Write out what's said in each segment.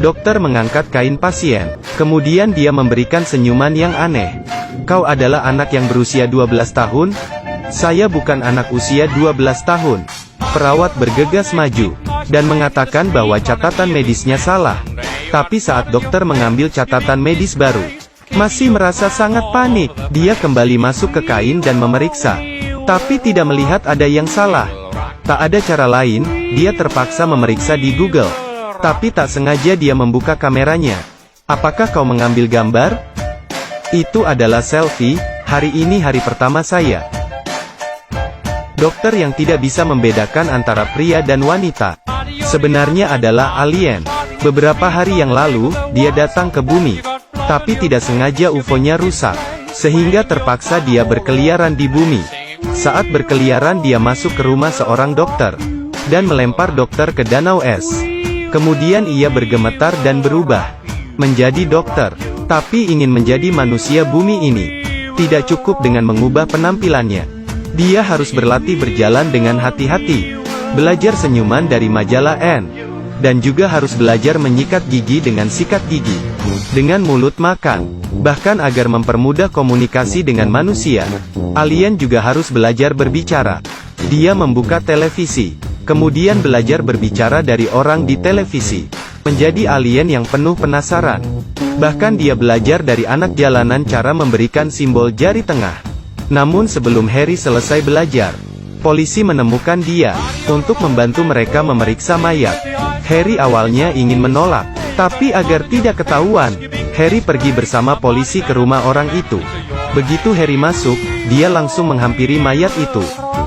Dokter mengangkat kain pasien. Kemudian dia memberikan senyuman yang aneh. Kau adalah anak yang berusia 12 tahun? Saya bukan anak usia 12 tahun. Perawat bergegas maju, dan mengatakan bahwa catatan medisnya salah. Tapi saat dokter mengambil catatan medis baru, masih merasa sangat panik. Dia kembali masuk ke kain dan memeriksa. Tapi tidak melihat ada yang salah. Tak ada cara lain, dia terpaksa memeriksa di Google. Tapi tak sengaja dia membuka kameranya. Apakah kau mengambil gambar? Itu adalah selfie. Hari ini hari pertama saya. Dokter yang tidak bisa membedakan antara pria dan wanita, sebenarnya adalah alien. Beberapa hari yang lalu, dia datang ke bumi. Tapi tidak sengaja UFO-nya rusak, sehingga terpaksa dia berkeliaran di bumi. Saat berkeliaran dia masuk ke rumah seorang dokter, dan melempar dokter ke danau es. Kemudian ia bergemetar dan berubah menjadi dokter, tapi ingin menjadi manusia bumi ini. Tidak cukup dengan mengubah penampilannya. Dia harus berlatih berjalan dengan hati-hati, belajar senyuman dari majalah N, dan juga harus belajar menyikat gigi dengan sikat gigi, dengan mulut makan. Bahkan agar mempermudah komunikasi dengan manusia, alien juga harus belajar berbicara. Dia membuka televisi, kemudian belajar berbicara dari orang di televisi, menjadi alien yang penuh penasaran. Bahkan dia belajar dari anak jalanan cara memberikan simbol jari tengah. Namun sebelum Harry selesai belajar, polisi menemukan dia, untuk membantu mereka memeriksa mayat. Harry awalnya ingin menolak, tapi agar tidak ketahuan, Harry pergi bersama polisi ke rumah orang itu. Begitu Harry masuk, dia langsung menghampiri mayat itu.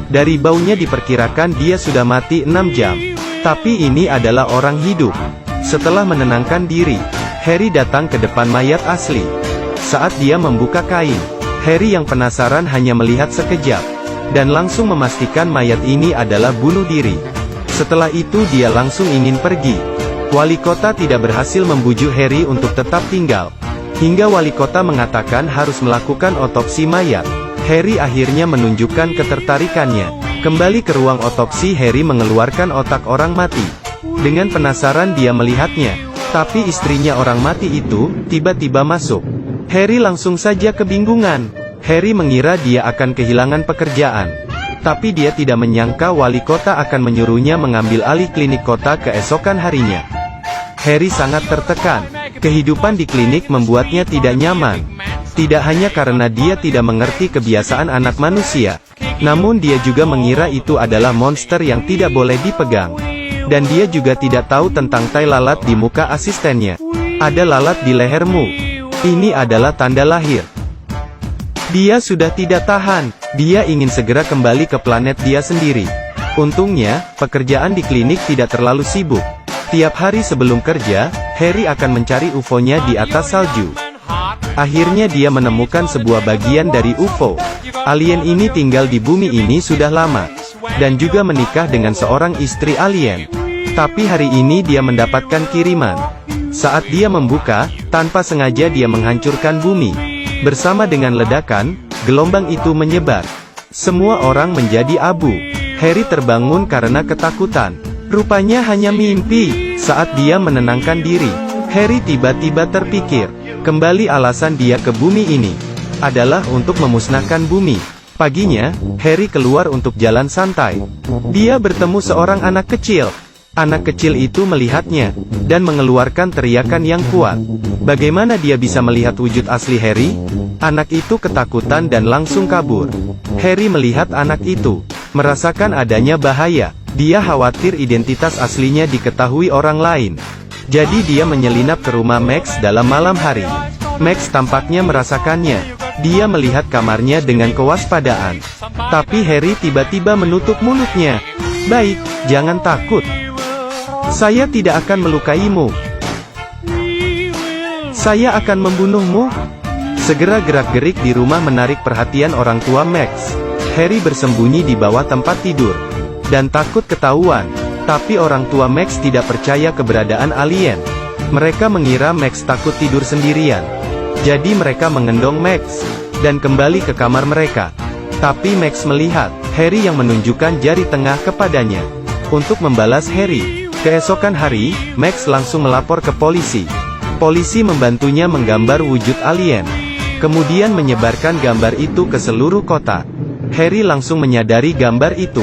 Dari baunya diperkirakan dia sudah mati 6 jam. Tapi ini adalah orang hidup. Setelah menenangkan diri, Harry datang ke depan mayat asli. Saat dia membuka kain, Harry yang penasaran hanya melihat sekejap, dan langsung memastikan mayat ini adalah bunuh diri. Setelah itu dia langsung ingin pergi. Wali kota tidak berhasil membujuk Harry untuk tetap tinggal. Hingga wali kota mengatakan harus melakukan otopsi mayat. Harry akhirnya menunjukkan ketertarikannya. Kembali ke ruang otopsi, Harry mengeluarkan otak orang mati. Dengan penasaran dia melihatnya. Tapi istrinya orang mati itu, tiba-tiba masuk. Harry langsung saja kebingungan. Harry mengira dia akan kehilangan pekerjaan. Tapi dia tidak menyangka wali kota akan menyuruhnya mengambil alih klinik kota keesokan harinya. Harry sangat tertekan. Kehidupan di klinik membuatnya tidak nyaman. Tidak hanya karena dia tidak mengerti kebiasaan anak manusia, namun dia juga mengira itu adalah monster yang tidak boleh dipegang. Dan dia juga tidak tahu tentang tai lalat di muka asistennya. Ada lalat di lehermu. Ini adalah tanda lahir. Dia sudah tidak tahan. Dia ingin segera kembali ke planet dia sendiri. Untungnya, pekerjaan di klinik tidak terlalu sibuk. Tiap hari sebelum kerja, Harry akan mencari UFO-nya di atas salju. Akhirnya dia menemukan sebuah bagian dari UFO. Alien ini tinggal di bumi ini sudah lama, dan juga menikah dengan seorang istri alien. Tapi hari ini dia mendapatkan kiriman. Saat dia membuka, tanpa sengaja dia menghancurkan bumi. Bersama dengan ledakan, gelombang itu menyebar. Semua orang menjadi abu. Harry terbangun karena ketakutan. Rupanya hanya mimpi. Saat dia menenangkan diri, Harry tiba-tiba terpikir, kembali alasan dia ke bumi ini adalah untuk memusnahkan bumi. Paginya, Harry keluar untuk jalan santai. Dia bertemu seorang anak kecil. Anak kecil itu melihatnya, dan mengeluarkan teriakan yang kuat. Bagaimana dia bisa melihat wujud asli Harry? Anak itu ketakutan dan langsung kabur. Harry melihat anak itu, merasakan adanya bahaya. Dia khawatir identitas aslinya diketahui orang lain. Jadi dia menyelinap ke rumah Max dalam malam hari. Max tampaknya merasakannya. Dia melihat kamarnya dengan kewaspadaan. Tapi Harry tiba-tiba menutup mulutnya. Baik, jangan takut. Saya tidak akan melukaimu. Saya akan membunuhmu. Segera gerak-gerik di rumah menarik perhatian orang tua Max. Harry bersembunyi di bawah tempat tidur, dan takut ketahuan. Tapi orang tua Max tidak percaya keberadaan alien. Mereka mengira Max takut tidur sendirian. Jadi mereka mengendong Max, dan kembali ke kamar mereka. Tapi Max melihat Harry yang menunjukkan jari tengah kepadanya. Untuk membalas Harry, Keesokan hari, Max langsung melapor ke polisi. Polisi membantunya menggambar wujud alien. Kemudian menyebarkan gambar itu ke seluruh kota. Harry langsung menyadari gambar itu.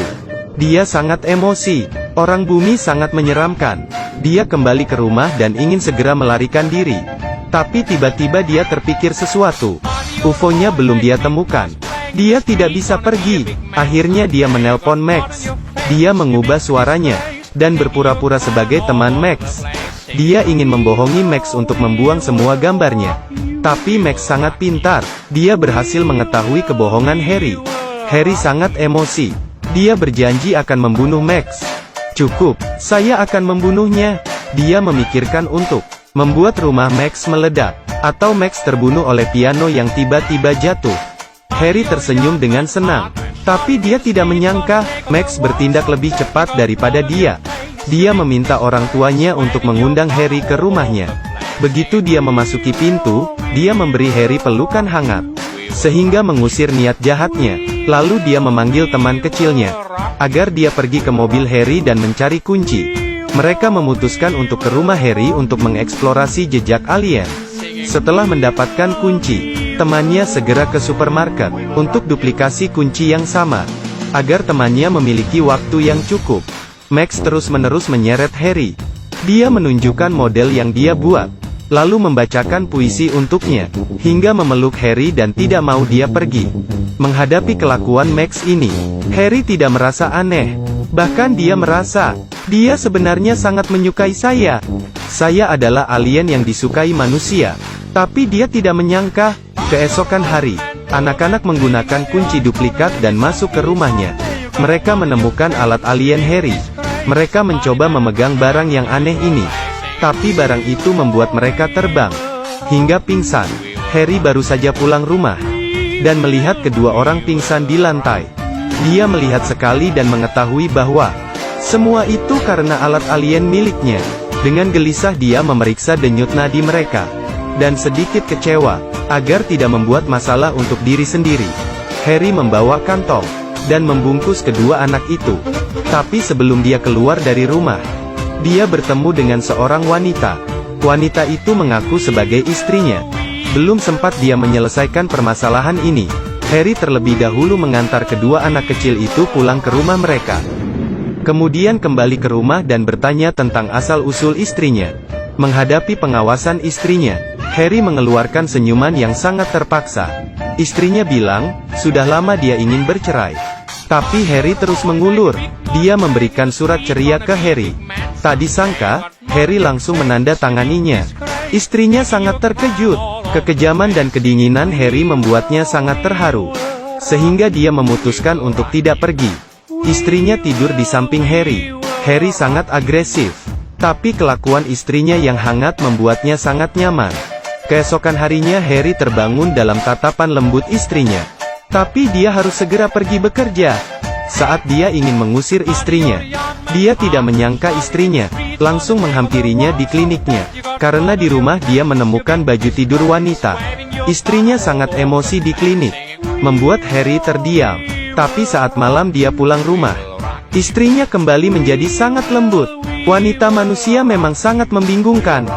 Dia sangat emosi. Orang bumi sangat menyeramkan. Dia kembali ke rumah dan ingin segera melarikan diri. Tapi tiba-tiba dia terpikir sesuatu. UFO-nya belum dia temukan. Dia tidak bisa pergi. Akhirnya dia menelpon Max. Dia mengubah suaranya dan berpura-pura sebagai teman Max. Dia ingin membohongi Max untuk membuang semua gambarnya. Tapi Max sangat pintar. Dia berhasil mengetahui kebohongan Harry. Harry sangat emosi. Dia berjanji akan membunuh Max. Cukup, saya akan membunuhnya. Dia memikirkan untuk membuat rumah Max meledak, atau Max terbunuh oleh piano yang tiba-tiba jatuh. Harry tersenyum dengan senang. Tapi dia tidak menyangka, Max bertindak lebih cepat daripada dia. Dia meminta orang tuanya untuk mengundang Harry ke rumahnya. Begitu dia memasuki pintu, dia memberi Harry pelukan hangat. Sehingga mengusir niat jahatnya. Lalu dia memanggil teman kecilnya, agar dia pergi ke mobil Harry dan mencari kunci. Mereka memutuskan untuk ke rumah Harry untuk mengeksplorasi jejak alien. Setelah mendapatkan kunci, temannya segera ke supermarket, untuk duplikasi kunci yang sama, agar temannya memiliki waktu yang cukup. Max terus-menerus menyeret Harry. Dia menunjukkan model yang dia buat, lalu membacakan puisi untuknya, hingga memeluk Harry dan tidak mau dia pergi. Menghadapi kelakuan Max ini, Harry tidak merasa aneh. Bahkan dia merasa, dia sebenarnya sangat menyukai saya. Saya adalah alien yang disukai manusia. Tapi dia tidak menyangka, keesokan hari, anak-anak menggunakan kunci duplikat dan masuk ke rumahnya. Mereka menemukan alat alien Harry. Mereka mencoba memegang barang yang aneh ini. Tapi barang itu membuat mereka terbang, hingga pingsan. Harry baru saja pulang rumah, dan melihat kedua orang pingsan di lantai. Dia melihat sekali dan mengetahui bahwa semua itu karena alat alien miliknya. Dengan gelisah dia memeriksa denyut nadi mereka, dan sedikit kecewa, agar tidak membuat masalah untuk diri sendiri. Harry membawa kantong, dan membungkus kedua anak itu. Tapi sebelum dia keluar dari rumah, dia bertemu dengan seorang wanita. Wanita itu mengaku sebagai istrinya. Belum sempat dia menyelesaikan permasalahan ini, Harry terlebih dahulu mengantar kedua anak kecil itu pulang ke rumah mereka. Kemudian kembali ke rumah dan bertanya tentang asal-usul istrinya. Menghadapi pengawasan istrinya, Harry mengeluarkan senyuman yang sangat terpaksa. Istrinya bilang, sudah lama dia ingin bercerai. Tapi Harry terus mengulur. Dia memberikan surat ceria ke Harry. Tak disangka, Harry langsung menandatanganinya. Istrinya sangat terkejut. Kekejaman dan kedinginan Harry membuatnya sangat terharu. Sehingga dia memutuskan untuk tidak pergi. Istrinya tidur di samping Harry. Harry sangat agresif. Tapi kelakuan istrinya yang hangat membuatnya sangat nyaman. Keesokan harinya Harry terbangun dalam tatapan lembut istrinya. Tapi dia harus segera pergi bekerja. Saat dia ingin mengusir istrinya, dia tidak menyangka istrinya langsung menghampirinya di kliniknya. Karena di rumah dia menemukan baju tidur wanita. Istrinya sangat emosi di klinik, membuat Harry terdiam. Tapi saat malam dia pulang rumah, istrinya kembali menjadi sangat lembut. Wanita manusia memang sangat membingungkan.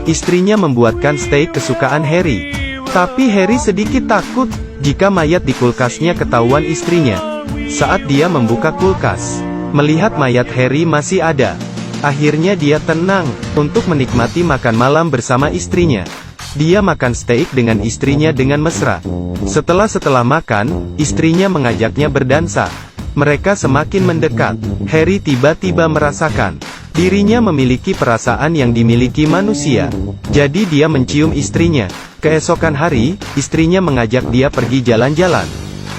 Istrinya membuatkan steak kesukaan Harry. Tapi Harry sedikit takut jika mayat di kulkasnya ketahuan istrinya. Saat dia membuka kulkas, melihat mayat Harry masih ada. Akhirnya dia tenang untuk menikmati makan malam bersama istrinya. Dia makan steak dengan istrinya dengan mesra. Setelah makan, istrinya mengajaknya berdansa. Mereka semakin mendekat. Harry tiba-tiba merasakan dirinya memiliki perasaan yang dimiliki manusia. Jadi dia mencium istrinya. Keesokan hari, istrinya mengajak dia pergi jalan-jalan.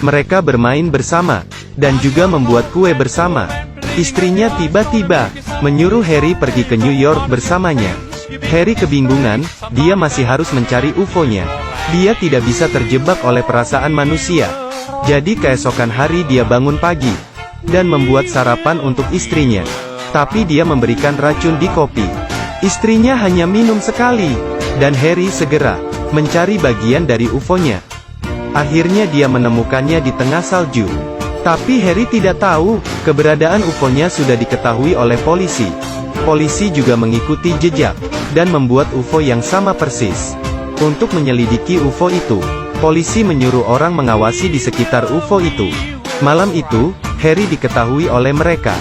Mereka bermain bersama, dan juga membuat kue bersama. Istrinya tiba-tiba menyuruh Harry pergi ke New York bersamanya. Harry kebingungan, dia masih harus mencari UFO-nya. Dia tidak bisa terjebak oleh perasaan manusia. Jadi keesokan hari dia bangun pagi, dan membuat sarapan untuk istrinya. Tapi dia memberikan racun di kopi. Istrinya hanya minum sekali, dan Harry segera mencari bagian dari UFO-nya. Akhirnya dia menemukannya di tengah salju. Tapi Harry tidak tahu, keberadaan UFO-nya sudah diketahui oleh polisi. Polisi juga mengikuti jejak, dan membuat UFO yang sama persis. Untuk menyelidiki UFO itu, polisi menyuruh orang mengawasi di sekitar UFO itu. Malam itu, Harry diketahui oleh mereka.